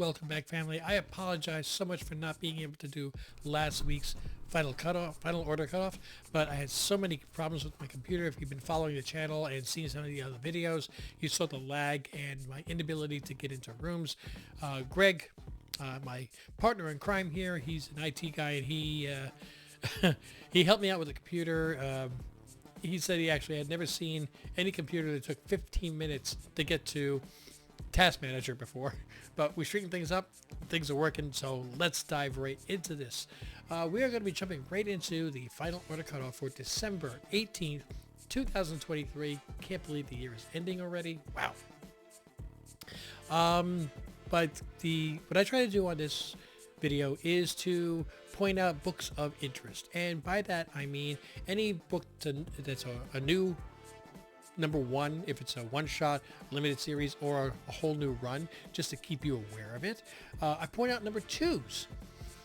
welcome back, family. I apologize so much for not being able to do last week's final order cutoff, but I had so many problems with my computer. If you've been following the channel and seen some of the other videos, you saw the lag and my inability to get into rooms. Greg, my partner in crime here, he's an IT guy, and he he helped me out with the computer. He said he actually had never seen any computer that took 15 minutes to get to Task Manager before, but we straightened things up. Things are working, so let's dive right into this. We are going to be jumping right into the final order cutoff for December 18th, 2023. Can't believe the year is ending already. Wow. But what I try to do on this video is to point out books of interest, and by that I mean any book that's a new number one, if it's a one-shot limited series or a whole new run, just to keep you aware of it. I point out number twos.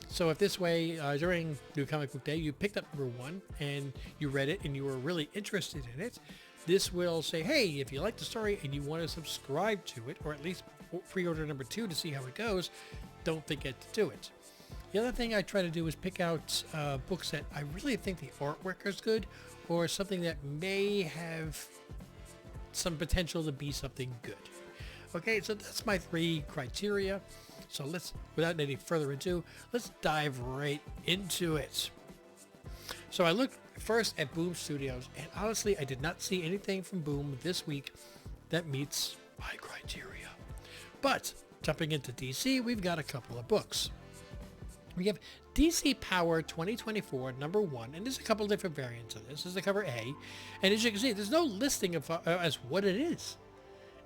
So if this way, during New Comic Book Day, you picked up number one and you read it and you were really interested in it, this will say, hey, if you like the story and you want to subscribe to it, or at least pre-order number two to see how it goes, don't forget to do it. The other thing I try to do is pick out books that I really think the artwork is good, or something that may have some potential to be something good. Okay, so that's my three criteria. So let's, without any further ado, let's dive right into it. So I looked first at Boom Studios, and honestly, I did not see anything from Boom this week that meets my criteria. But jumping into DC, we've got a couple of books. We have DC Power 2024 number one, and there's a couple different variants of this. This is the cover A, and as you can see, there's no listing of as what it is.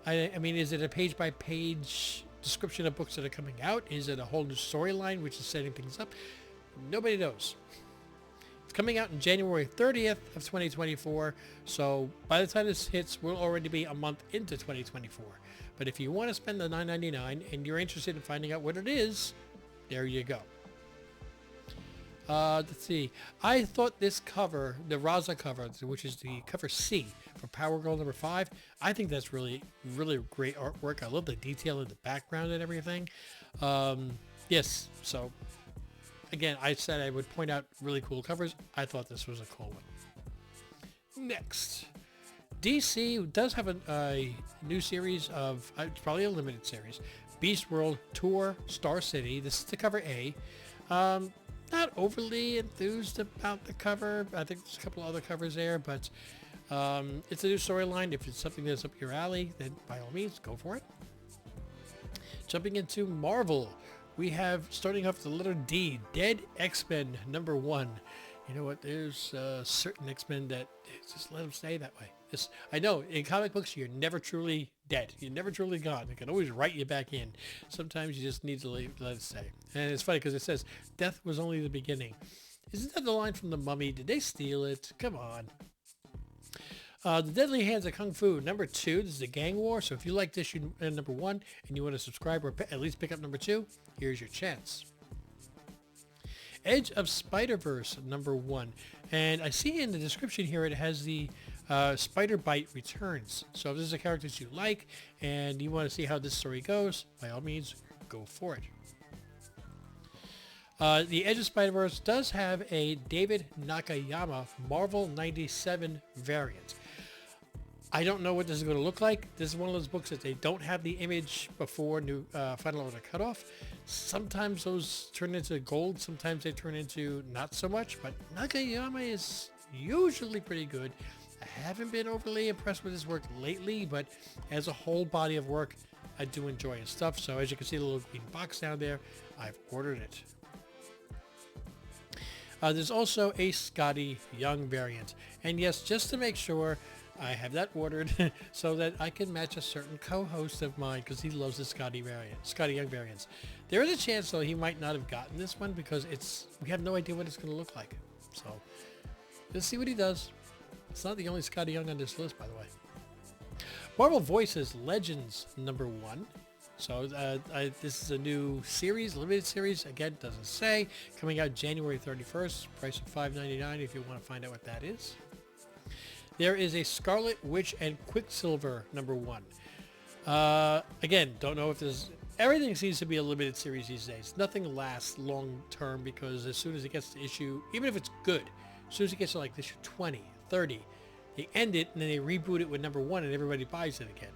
I mean, is it a page-by-page description of books that are coming out? Is it a whole new storyline which is setting things up? Nobody knows. It's coming out on January 30th of 2024, so by the time this hits, we'll already be a month into 2024. But if you want to spend the $9.99 and you're interested in finding out what it is, there you go. Let's see. I thought this cover, the Raza cover, which is the cover C for Power Girl number 5, I think that's really, really great artwork. I love the detail in the background and everything. Yes, so again, I said I would point out really cool covers. I thought this was a cool one. Next, DC does have a new series of, it's probably a limited series, Beast World Tour Star City. This is the cover A. Not overly enthused about the cover. I think there's a couple other covers there, but it's a new storyline. If it's something that's up your alley, then by all means, go for it. Jumping into Marvel, we have, starting off with the letter D, Dead X-Men number one. You know what? There's certain X-Men that just let them stay that way. I know in comic books you're never truly dead. You're never truly gone. They can always write you back in. Sometimes you just need to let it stay. And it's funny because it says death was only the beginning. Isn't that the line from The Mummy? Did they steal it? Come on. The Deadly Hands of Kung Fu number 2. This is a gang war. So if you liked issue number 1 and you want to subscribe or at least pick up number 2, here's your chance. Edge of Spider-Verse number 1. And I see in the description here it has the Spider Bite Returns. So if this is a character that you like and you want to see how this story goes, by all means, go for it. The Edge of Spider-Verse does have a David Nakayama Marvel 97 variant. I don't know what this is going to look like. This is one of those books that they don't have the image before new final order cutoff. Sometimes those turn into gold, sometimes they turn into not so much, but Nakayama is usually pretty good. I haven't been overly impressed with his work lately, but as a whole body of work, I do enjoy his stuff. So as you can see the little green box down there, I've ordered it. There's also a Scotty Young variant. And yes, just to make sure, I have that ordered so that I can match a certain co-host of mine because he loves the Scotty Young variants. There is a chance though he might not have gotten this one because we have no idea what it's going to look like. So let's see what he does. It's not the only Scotty Young on this list, by the way. Marvel Voices Legends number 1. So this is a new series, limited series. Again, doesn't say. Coming out January 31st. Price of $5.99 if you want to find out what that is. There is a Scarlet Witch and Quicksilver number 1. Again, don't know if there's everything seems to be a limited series these days. Nothing lasts long term because as soon as it gets to issue, even if it's good, as soon as it gets to like issue 20, 30, they end it and then they reboot it with number 1 and everybody buys it again.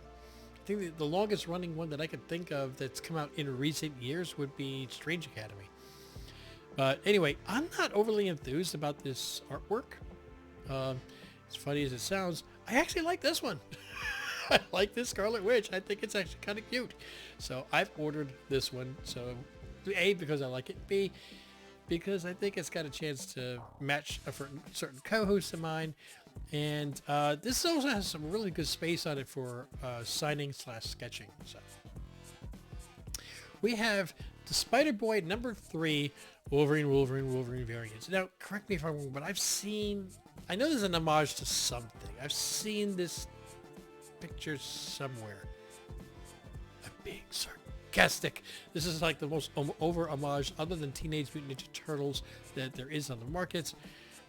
I think that the longest running one that I could think of that's come out in recent years would be Strange Academy. But anyway, I'm not overly enthused about this artwork. As funny as it sounds, I actually like this one. I like this Scarlet Witch. I think it's actually kind of cute. So I've ordered this one. So A, because I like it. B, because I think it's got a chance to match a certain co-host of mine. And this also has some really good space on it for signing / sketching. So we have the Spider-Boy number 3 Wolverine variants. Now, correct me if I'm wrong, but I know there's an homage to something. I've seen this picture somewhere. I'm being sarcastic. This is like the most over homage other than Teenage Mutant Ninja Turtles that there is on the market.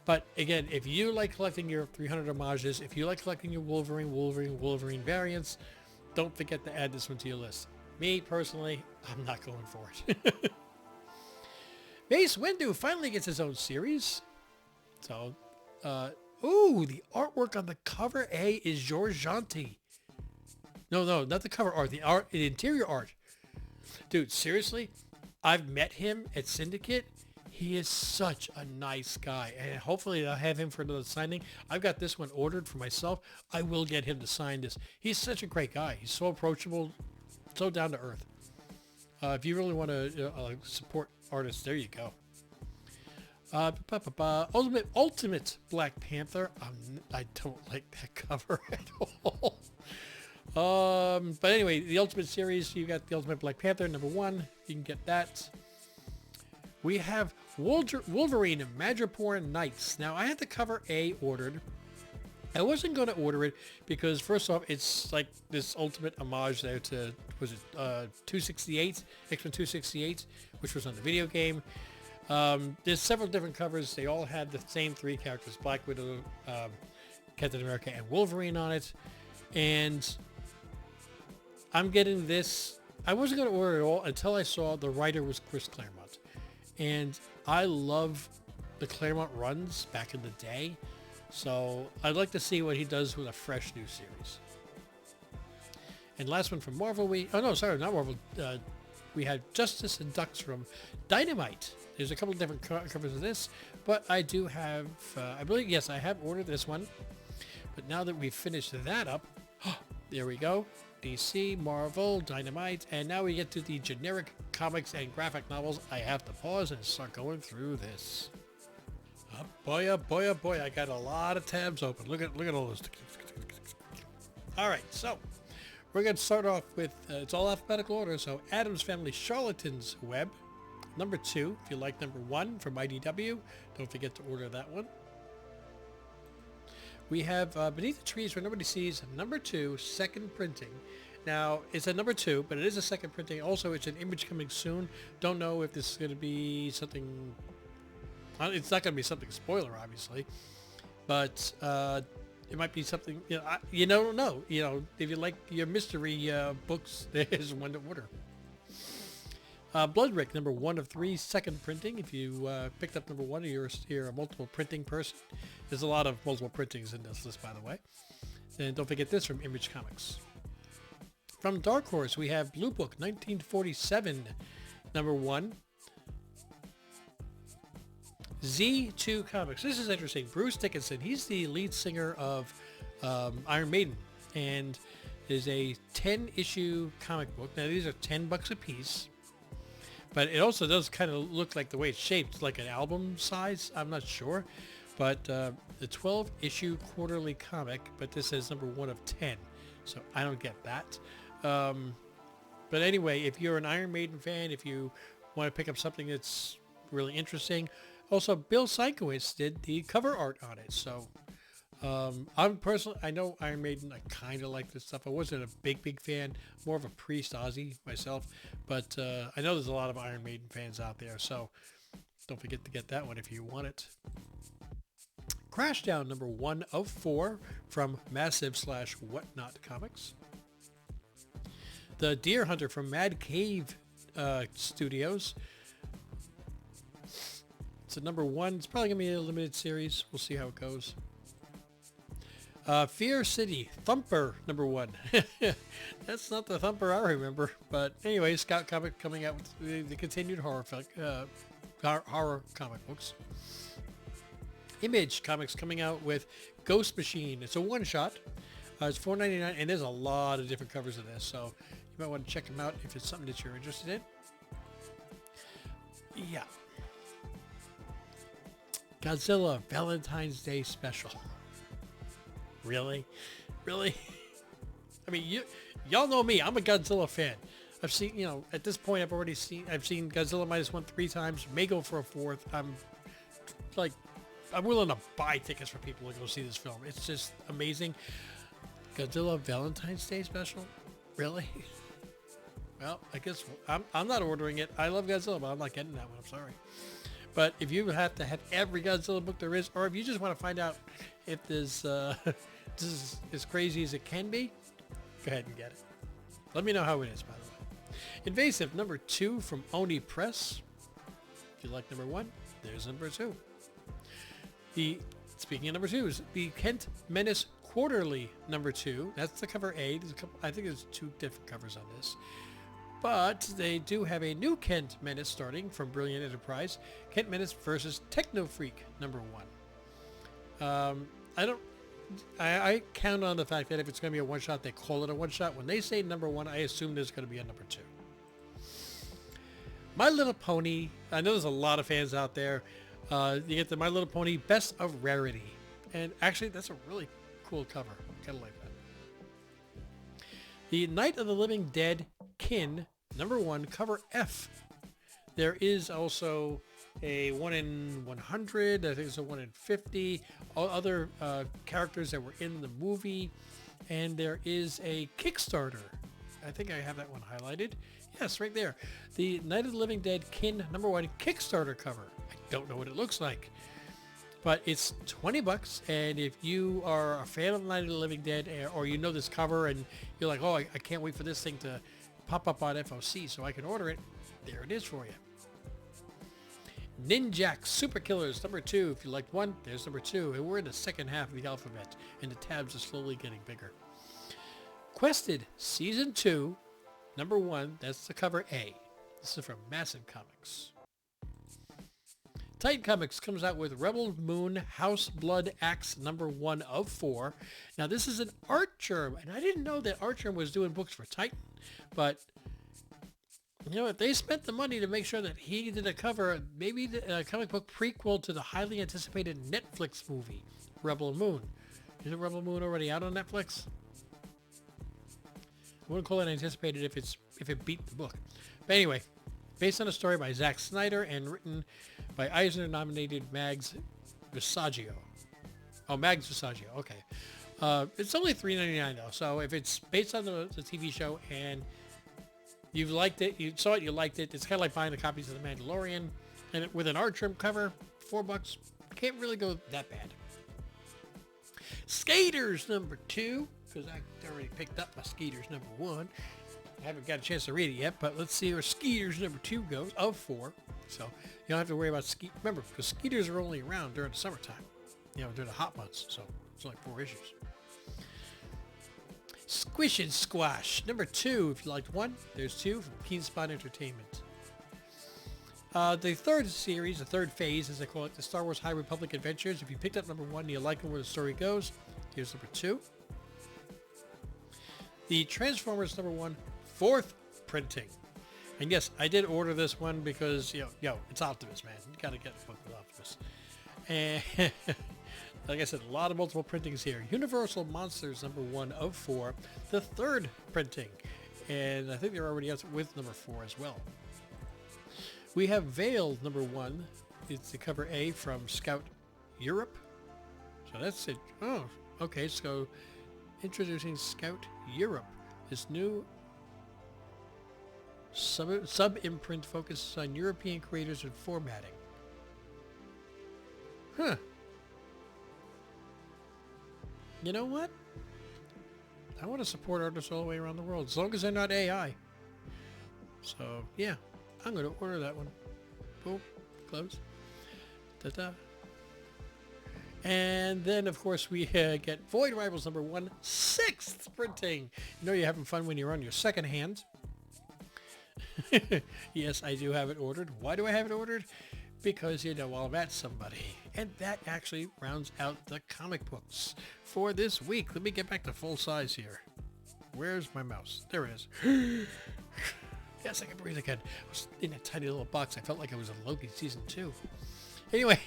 But again, if you like collecting your 300 homages, if you like collecting your Wolverine variants, don't forget to add this one to your list. Me, personally, I'm not going for it. Mace Windu finally gets his own series. So, ooh, the artwork on the cover A is Georges Jeanty. No, not the cover art. The interior art. Dude, seriously, I've met him at Syndicate. He is such a nice guy, and hopefully I'll have him for another signing. I've got this one ordered for myself. I will get him to sign this. He's such a great guy. He's so approachable, so down to earth. If you really want to support artists, there you go. Ultimate Black Panther. I don't like that cover at all. But anyway, the Ultimate series, you got the Ultimate Black Panther number 1. You can get that. We have Wolverine Madripoor Knights. Now, I had the cover A ordered. I wasn't going to order it because, first off, it's like this ultimate homage there to, was it 268? X-Men 268, which was on the video game. There's several different covers. They all had the same 3 characters, Black Widow, Captain America, and Wolverine on it. And I'm getting this. I wasn't going to order it all until I saw the writer was Chris Claremont. And I love the Claremont runs back in the day. So I'd like to see what he does with a fresh new series. And last one from Marvel, we had Justice and Ducks from Dynamite. There's a couple of different covers of this, but I do have, I believe, yes, I have ordered this one. But now that we've finished that up, there we go. DC, Marvel, Dynamite, and now we get to the generic comics and graphic novels. I have to pause and start going through this. Oh boy, I got a lot of tabs open. Look at all those. All right, so we're going to start off with, it's all alphabetical order, so Addams Family Charlatans Web, number 2. If you like number 1 from IDW, don't forget to order that one. We have Beneath the Trees Where Nobody Sees, number 2, second printing. Now, it's a number 2, but it is a second printing. Also, it's an image coming soon. Don't know if this is going to be something... It's not going to be something spoiler, obviously. But it might be something... You don't know. If you like your mystery books, there's one to order. Bloodrick, number 1 of 3, second printing. If you picked up number 1 or you're a multiple printing person. There's a lot of multiple printings in this list, by the way. And don't forget this from Image Comics. From Dark Horse, we have Blue Book, 1947, number 1. Z2 Comics. This is interesting. Bruce Dickinson, he's the lead singer of Iron Maiden. And is a 10-issue comic book. Now, these are $10 a piece. But it also does kind of look like the way it's shaped, like an album size. I'm not sure. But the 12-issue quarterly comic, but this says number 1 of 10. So I don't get that. But anyway, if you're an Iron Maiden fan, if you want to pick up something that's really interesting. Also, Bill Sienkiewicz did the cover art on it. So I know Iron Maiden, I kind of like this stuff. I wasn't a big fan, more of a Priest-Ozzy myself. But I know there's a lot of Iron Maiden fans out there. So don't forget to get that one if you want it. Crashdown, number 1 of 4 from Massive / Whatnot Comics. The Deer Hunter from Mad Cave Studios. It's a #1. It's probably going to be a limited series. We'll see how it goes. Fear City Thumper #1. That's not the Thumper I remember. But anyway, Scout Comic coming out with the continued horror comic books. Image Comics coming out with Ghost Machine. It's a one-shot. It's $4.99, and there's a lot of different covers of this, so you might want to check them out if it's something that you're interested in. Yeah. Godzilla Valentine's Day Special. Really? Really? I mean, y'all know me. I'm a Godzilla fan. I've seen, at this point, I've seen Godzilla -1 3 times. May go for a 4th. I'm willing to buy tickets for people to go see this film. It's just amazing. Godzilla Valentine's Day Special? Really? Well, I guess I'm not ordering it. I love Godzilla, but I'm not getting that one. I'm sorry. But if you have to have every Godzilla book there is, or if you just want to find out if this is as crazy as it can be, go ahead and get it. Let me know how it is, by the way. Invasive #2 from Oni Press. If you like #1, there's #2. Speaking of #2s, the Kent Menace Quarterly #2. That's the cover A. I think there's 2 different covers on this. But they do have a new Kent Menace starting from Brilliant Enterprise. Kent Menace versus Techno Freak #1. I count on the fact that if it's going to be a one-shot, they call it a one-shot. When they say #1, I assume there's going to be a #2. My Little Pony. I know there's a lot of fans out there. You get the My Little Pony Best of Rarity. And actually, that's a really cool cover. Kind of like that. The Night of the Living Dead Kin #1 cover F. There is also a 1 in 100. I think it's a 1 in 50. All other characters that were in the movie. And there is a Kickstarter. I think I have that one highlighted. Yes, right there. The Night of the Living Dead Kin #1 Kickstarter cover. I don't know what it looks like. But it's $20, and if you are a fan of Night of the Living Dead, or you know this cover, and you're like, oh, I can't wait for this thing to pop up on FOC so I can order it, there it is for you. Ninjak Super Killers #2. If you liked 1, there's #2. And we're in the second half of the alphabet, and the tabs are slowly getting bigger. Quested Season 2 #1. That's the cover A. This is from Massive Comics. Titan Comics comes out with Rebel Moon House Blood Axe #1 of 4. Now this is an art germ, and I didn't know that art germ was doing books for Titan, but if they spent the money to make sure that he did a cover, maybe a comic book prequel to the highly anticipated Netflix movie, Rebel Moon. Isn't Rebel Moon already out on Netflix? I wouldn't call it anticipated if it beat the book. But anyway, based on a story by Zack Snyder and written by Eisner-nominated Mags Visaggio. Oh, Mags Visaggio. Okay. It's only $3.99 though, so if it's based on the TV show and you've liked it, you saw it, you liked it, it's kind of like buying the copies of The Mandalorian, and with an art trim cover, $4, can't really go that bad. Skaters #2, because I already picked up my Skaters #1. I haven't got a chance to read it yet, but let's see where Skeeters #2 goes, of 4. So you don't have to worry about remember, because Skeeters are only around during the summertime, during the hot months, so it's only 4 issues. Squish and Squash #2. If you liked 1, there's 2 from Keen Spot Entertainment. The third series, the third phase, as they call it, the Star Wars High Republic Adventures. If you picked up #1 and you like where the story goes, here's #2. The Transformers #1 4th printing. And yes, I did order this one because, it's Optimus, man. You got to get a book with Optimus. And like I said, a lot of multiple printings here. Universal Monsters #1 of 4, the 3rd printing. And I think they're already out with #4 as well. We have Veiled #1. It's the cover A from Scout Europe. So that's it. Oh, okay. So introducing Scout Europe. This new sub-imprint focuses on European creators and formatting. Huh. You know what? I want to support artists all the way around the world, as long as they're not AI. So, yeah, I'm going to order that one. Boom, close. Ta-da. And then, of course, we get Void Rivals number 1, 6th printing. You know you're having fun when you're on your second hand. Yes, I do have it ordered. Why do I have it ordered? Because, you know, I'll match somebody. And that actually rounds out the comic books for this week. Let me get back to full size here. Where's my mouse? There it is. Yes, I can breathe again. I was in a tiny little box. I felt like I was in Loki season 2. Anyway.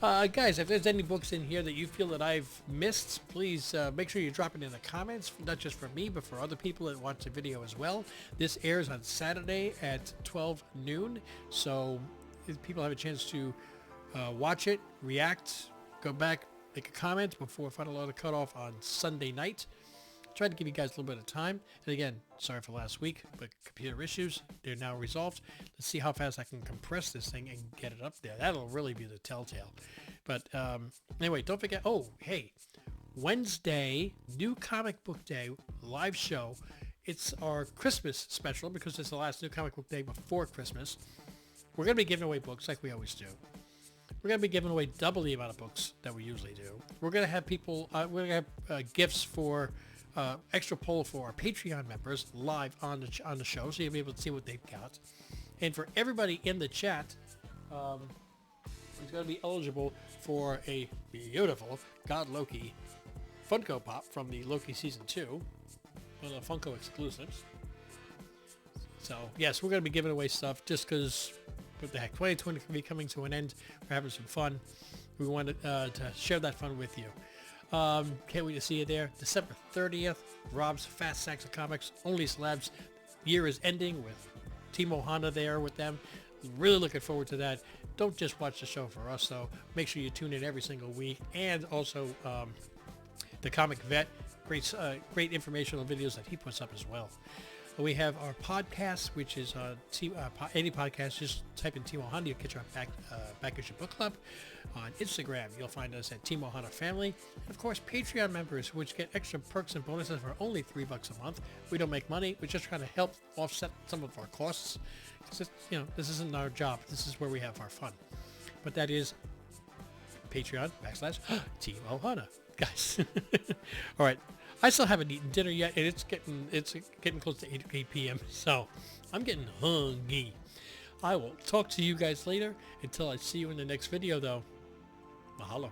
Guys, if there's any books in here that you feel that I've missed, please make sure you drop it in the comments, not just for me, but for other people that watch the video as well. This airs on Saturday at 12 noon, so if people have a chance to watch it, react, go back, make a comment before Final Order Cutoff on Sunday night. Tried to give you guys a little bit of time. And again, sorry for last week, but computer issues, they're now resolved. Let's see how fast I can compress this thing and get it up there. That'll really be the telltale. But anyway, don't forget, oh, hey, Wednesday, New Comic Book Day, live show. It's our Christmas special because it's the last New Comic Book Day before Christmas. We're going to be giving away books like we always do. We're going to be giving away double the amount of books that we usually do. We're going to have people, we're going to have gifts for extra poll for our Patreon members live on the show, so you'll be able to see what they've got. And for everybody in the chat, is going to be eligible for a beautiful God Loki Funko Pop from the Loki Season 2, one of the Funko exclusives. So, yes, we're going to be giving away stuff just because, what the heck, 2020 can be coming to an end. We're having some fun. We wanted to share that fun with you. Can't wait to see you there. December 30th, Rob's Fast Sacks of Comics, Only Slabs. Year is ending with Team Ohana there with them. Really looking forward to that. Don't just watch the show for us, though. Make sure you tune in every single week. And also the Comic Vet, great informational videos that he puts up as well. We have our podcast, which is any podcast. Just type in Team Ohana. You'll catch our Back Issue Book Club. On Instagram, you'll find us at Team Ohana Family. And of course, Patreon members, which get extra perks and bonuses for only $3 a month. We don't make money. We're just trying to help offset some of our costs. Because, you know, this isn't our job. This is where we have our fun. But that is Patreon /Team Ohana. Guys. All right. I still haven't eaten dinner yet, and it's getting close to 8 p.m. So I'm getting hungry. I will talk to you guys later. Until I see you in the next video, though. Mahalo.